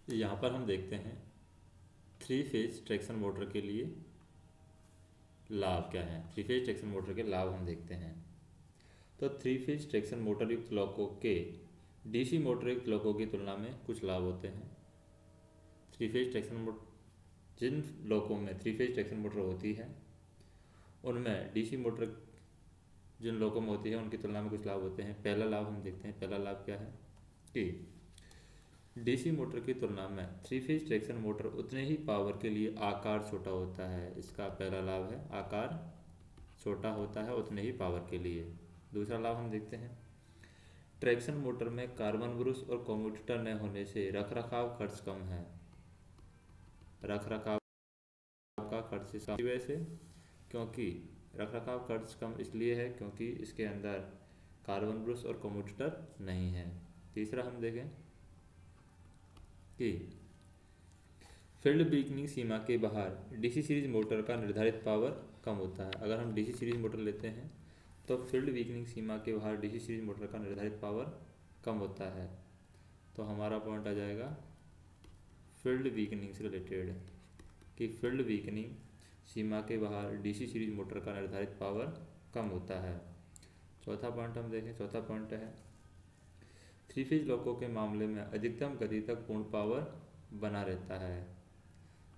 यहाँ पर हम देखते हैं थ्री फेज ट्रैक्शन मोटर के लिए लाभ क्या है। थ्री फेज ट्रैक्शन मोटर के लाभ हम देखते हैं। तो थ्री फेज ट्रैक्शन मोटर युक्त लोको के डीसी मोटर युक्त लोको की तुलना में कुछ लाभ होते हैं। थ्री फेज ट्रैक्शन मोटर, जिन लोकों में थ्री फेज ट्रैक्शन मोटर होती है उनमें डीसी मोटर जिन लोकों में होती है उनकी तुलना में कुछ लाभ होते हैं। पहला लाभ हम देखते हैं। पहला लाभ क्या है कि डीसी मोटर की तुलना में थ्री फेज ट्रैक्शन मोटर उतने ही पावर के लिए आकार छोटा होता है। इसका पहला लाभ है, आकार छोटा होता है उतने ही पावर के लिए। दूसरा लाभ हम देखते हैं, ट्रैक्शन मोटर में कार्बन ब्रश और कम्यूटेटर न होने से रखरखाव खर्च कम है। रखरखाव का खर्च इस वजह से, क्योंकि रखरखाव खर्च कम इसलिए है क्योंकि इसके अंदर कार्बन ब्रश और कम्यूटेटर नहीं है। तीसरा हम देखें कि फील्ड वीकनिंग सीमा के बाहर डीसी सीरीज मोटर का निर्धारित पावर कम होता है। अगर हम डीसी सीरीज मोटर लेते हैं तो फील्ड वीकनिंग सीमा के बाहर डीसी सीरीज मोटर का निर्धारित पावर कम होता है। तो हमारा पॉइंट आ जाएगा फील्ड वीकनिंग से रिलेटेड कि फील्ड वीकनिंग सीमा के बाहर डीसी सीरीज मोटर का निर्धारित पावर कम होता है। चौथा पॉइंट हम देखें। चौथा पॉइंट है थ्री फेज लोको के मामले में अधिकतम गति तक पूर्ण पावर बना रहता है।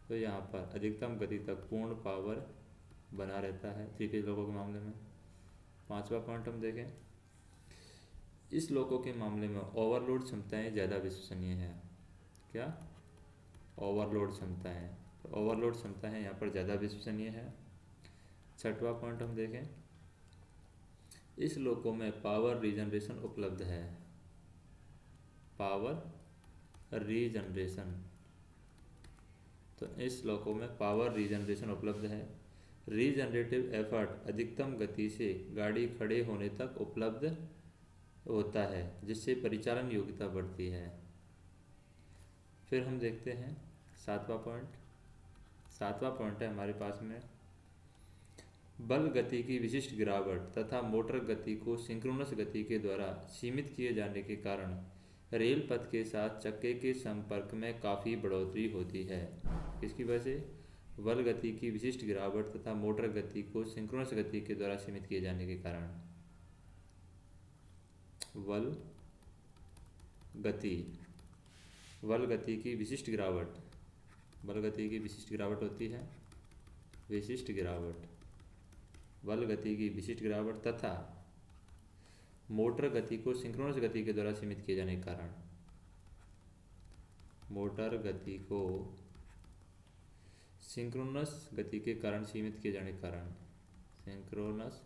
तो यहाँ पर अधिकतम गति तक पूर्ण पावर बना रहता है थ्री फेज लोको के मामले में। पांचवा पॉइंट हम देखें, इस लोको के मामले में ओवरलोड क्षमताएं ज़्यादा विश्वसनीय है। क्या? ओवरलोड क्षमताएं। तो ओवरलोड क्षमताएं यहाँ पर ज़्यादा विश्वसनीय है। छठवां पॉइंट हम देखें, इस लोको में पावर रीजनरेशन उपलब्ध है। पावर रीजनरेशन, तो इस लोको में पावर रीजनरेशन उपलब्ध है। रीजनरेटिव एफर्ट अधिकतम गति से गाड़ी खड़े होने तक उपलब्ध होता है जिससे परिचालन योग्यता बढ़ती है। फिर हम देखते हैं सातवां पॉइंट। सातवां पॉइंट है हमारे पास में बल गति की विशिष्ट गिरावट तथा मोटर गति को सिंक्रोनस गति के द्वारा सीमित किए जाने के कारण रेल पथ के साथ चक्के के संपर्क में काफ़ी बढ़ोतरी होती है। इसकी वजह से बल गति की विशिष्ट गिरावट तथा मोटर गति को सिंक्रोनस गति के द्वारा सीमित किए जाने के कारण बल गति की विशिष्ट गिरावट, बल गति की विशिष्ट गिरावट होती है। विशिष्ट गिरावट, बल गति की विशिष्ट गिरावट तथा मोटर गति को सिंक्रोनस गति के द्वारा सीमित किए जाने के कारण, मोटर गति को सिंक्रोनस गति के कारण सीमित किए जाने के कारण, सिंक्रोनस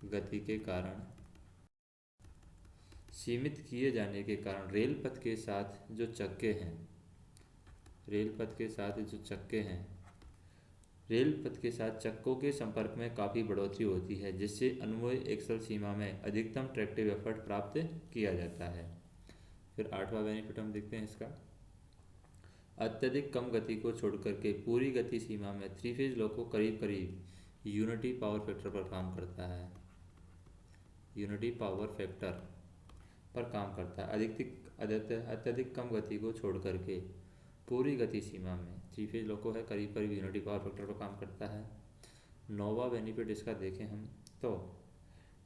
गति के कारण सीमित किए जाने के कारण रेल पथ के साथ जो चक्के हैं, रेल पथ के साथ जो चक्के हैं, रेल पथ के साथ चक्कों के संपर्क में काफ़ी बढ़ोतरी होती है जिससे अनुमेय एक्सल सीमा में अधिकतम ट्रैक्टिव एफर्ट प्राप्त किया जाता है। फिर आठवां बेनिफिट हम देखते हैं इसका, अत्यधिक कम गति को छोड़कर के पूरी गति सीमा में थ्री फेज लोको करीब करीब यूनिटी पावर फैक्टर पर काम करता है। यूनिटी पावर फैक्टर पर काम करता है। अत्यधिक कम गति को छोड़ करके पूरी गति सीमा में थ्री फेज लोको है करीब करीब यूनिटी पावर फैक्टर पर काम करता है। नौवां बेनिफिट इसका देखें हम तो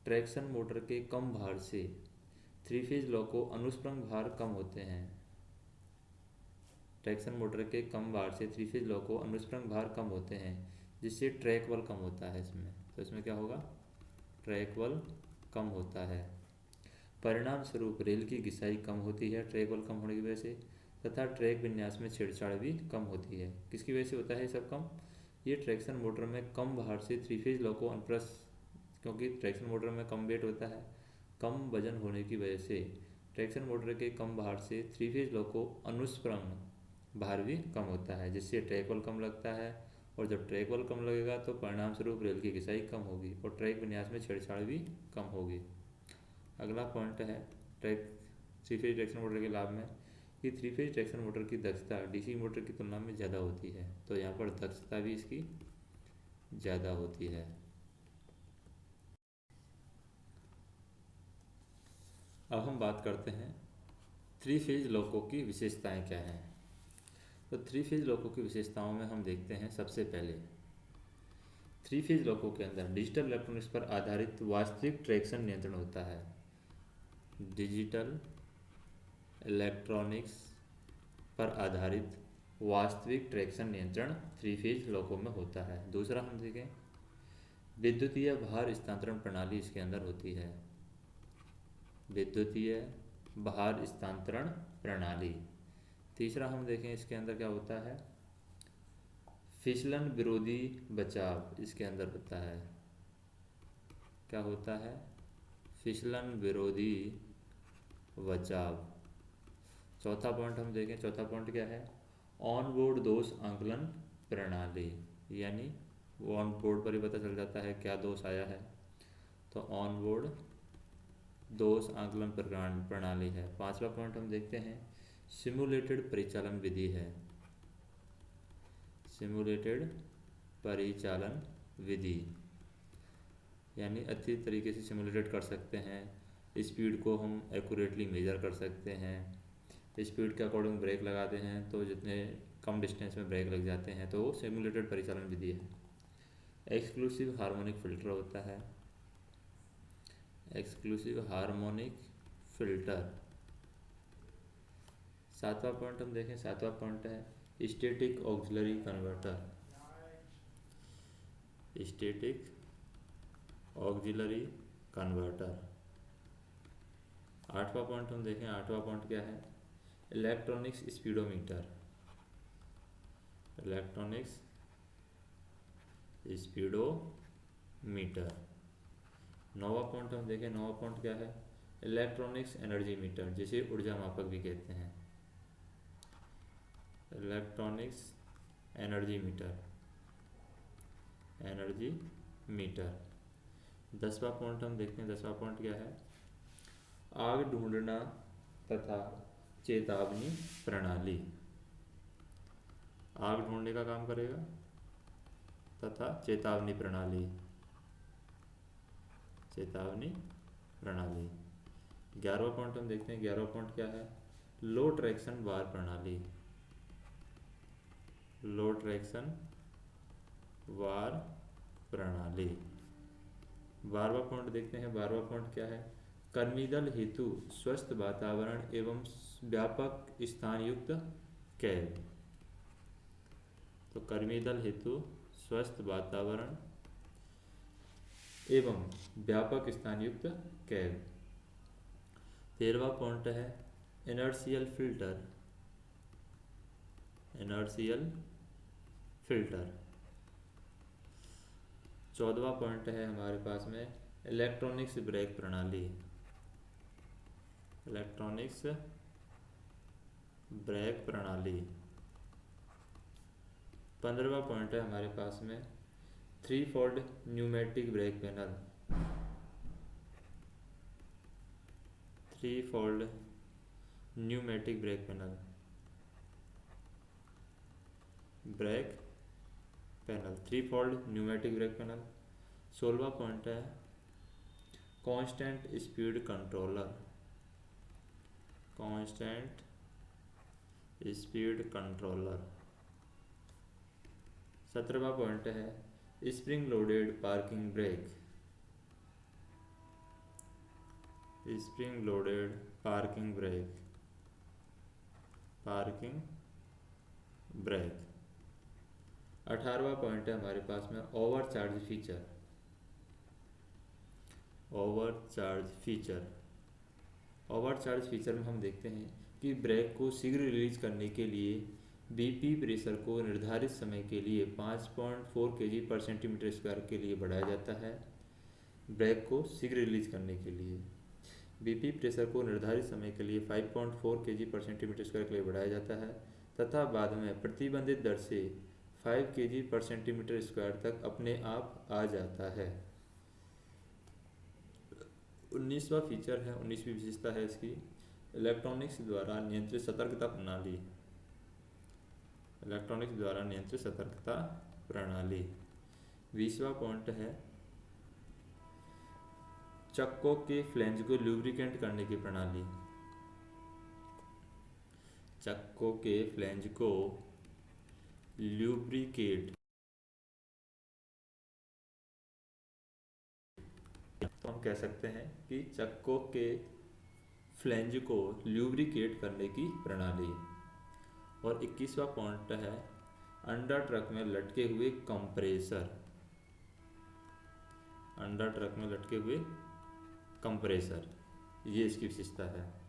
ट्रैक्शन मोटर के कम भार से थ्री फेज लोको अनुस्प्रंग भार कम होते हैं। ट्रैक्शन मोटर के कम भार से थ्री फेज लोको अनुस्प्रंग भार कम होते हैं जिससे ट्रैक बल कम होता है इसमें। तो इसमें क्या होगा, ट्रैक बल कम होता है। परिणाम स्वरूप रेल की घिसाई कम होती है ट्रैक बल कम होने की वजह से, तथा ट्रैक विन्यास में छेड़छाड़ भी कम होती है। किसकी वजह से होता है सब कम? ये ट्रैक्शन मोटर में कम भार से थ्री फेज लोको अनुप्रस्थ, क्योंकि ट्रैक्शन मोटर में कम वेट होता है, कम वजन होने की वजह से ट्रैक्शन मोटर के कम भार से थ्री फेज लोको अनुस्प्रंग भार भी कम होता है जिससे ट्रैक बल कम लगता है। और जब ट्रैक बल कम लगेगा तो परिणाम स्वरूप रेल की घिसाई कम होगी और ट्रैक विन्यास में छेड़छाड़ भी कम होगी। अगला पॉइंट है थ्री फेज ट्रैक्शन मोटर के लाभ में कि थ्री फेज ट्रैक्शन मोटर की दक्षता डीसी मोटर की तुलना में ज़्यादा होती है। तो यहाँ पर दक्षता भी इसकी ज़्यादा होती है। अब हम बात करते हैं थ्री फेज लोको की विशेषताएं क्या हैं। तो थ्री फेज लॉकों की विशेषताओं में हम देखते हैं सबसे पहले थ्री फेज लॉकों के अंदर डिजिटल इलेक्ट्रॉनिक्स पर आधारित वास्तविक ट्रैक्शन नियंत्रण होता है। डिजिटल इलेक्ट्रॉनिक्स पर आधारित वास्तविक ट्रैक्शन नियंत्रण थ्री फेज लॉकों में होता है। दूसरा हम देखें विद्युतीय भार स्थानांतरण प्रणाली इसके अंदर होती है। विद्युतीय भार स्थानांतरण प्रणाली। तीसरा हम देखें इसके अंदर क्या होता है फिसलन विरोधी बचाव इसके अंदर होता है। क्या होता है फिसलन विरोधी बचाव। चौथा पॉइंट हम देखें चौथा पॉइंट क्या है ऑन बोर्ड दोष आंकलन प्रणाली, यानी ऑन बोर्ड पर ही पता चल जाता है क्या दोष आया है, तो ऑन बोर्ड दोष आंकलन प्रणाली है। पांचवा पॉइंट हम देखते हैं सिमुलेटेड परिचालन विधि है। सिमुलेटेड परिचालन विधि यानी अच्छी तरीके से सिमुलेटेड कर सकते हैं, स्पीड को हम एक्यूरेटली मेजर कर सकते हैं, स्पीड के अकॉर्डिंग ब्रेक लगाते हैं तो जितने कम डिस्टेंस में ब्रेक लग जाते हैं, तो वो सिमुलेटेड परिचालन विधि है। एक्सक्लूसिव हार्मोनिक फिल्टर होता है। Exclusive harmonic filter. सातवां पॉइंट हम देखें सातवां पॉइंट है static auxiliary converter. Static auxiliary converter. आठवां पॉइंट हम देखें आठवां पॉइंट क्या है इलेक्ट्रॉनिक्स स्पीडोमीटर। Electronics speedometer. नौवां पॉइंट हम देखें नौवां पॉइंट क्या है इलेक्ट्रॉनिक्स एनर्जी मीटर, जिसे ऊर्जा मापक भी कहते हैं। Electronics energy meter. Energy meter. 10वां पॉइंट हम देखते हैं 10वां पॉइंट क्या है आग ढूंढना तथा चेतावनी प्रणाली। आग ढूंढने का काम करेगा तथा चेतावनी प्रणाली। चेतावनी प्रणाली। 11वां पॉइंट हम देखते हैं 11वां पॉइंट क्या है लो ट्रैक्शन बार प्रणाली। लो ट्रैक्शन वार प्रणाली। 12वां पॉइंट देखते हैं 12वां पॉइंट क्या है कर्मी दल हेतु स्वस्थ वातावरण एवं व्यापक स्थान युक्त कैब। तो कर्मी दल हेतु स्वस्थ वातावरण एवं व्यापक स्थान युक्त कैब। 13वां पॉइंट है इनर्शियल फिल्टर। Inertial filter. 14वां पॉइंट है हमारे पास में इलेक्ट्रॉनिक्स ब्रेक प्रणाली। इलेक्ट्रॉनिक्स ब्रेक प्रणाली। 15वां पॉइंट है हमारे पास में three fold pneumatic brake panel. Three fold pneumatic brake panel. Brake panel three fold pneumatic brake panel. 16वां पॉइंट है constant speed controller. Constant speed controller. 17वां पॉइंट है spring loaded parking brake. Spring loaded parking brake. Parking brake. 18वां point है हमारे पास में overcharge feature. Overcharge feature. Overcharge feature में हम देखते हैं कि ब्रेक को शीघ्र रिलीज करने के लिए बीपी प्रेशर को निर्धारित समय के लिए 5.4 kg पर सेंटीमीटर स्क्वायर के लिए बढ़ाया जाता है। ब्रेक को शीघ्र रिलीज करने के लिए बीपी प्रेशर को निर्धारित समय के लिए 5.4 kg पर सेंटीमीटर स्क्वायर के लिए बढ़ाया जाता है तथा बाद में प्रतिबंधित दर से 5 kg पर सेंटीमीटर स्क्वायर तक अपने आप आ जाता है। 19वां फीचर है 19वीं विशेषता है इसकी इलेक्ट्रॉनिक्स द्वारा नियंत्रित सतर्कता प्रणाली। इलेक्ट्रॉनिक्स द्वारा नियंत्रित सतर्कता प्रणाली। 20वां पॉइंट है चक्कों के फ्लेंज को लुब्रिकेंट करने की प्रणाली। चक्कों के फ्लेंज को ल्यूब्रिकेट, तो हम कह सकते हैं कि चक्कों के फ्लेंज को ल्यूब्रिकेट करने की प्रणाली। और 21वां पॉइंट है अंडर ट्रक में लटके हुए कंप्रेसर। अंडर ट्रक में लटके हुए कंप्रेसर, ये इसकी विशेषता है।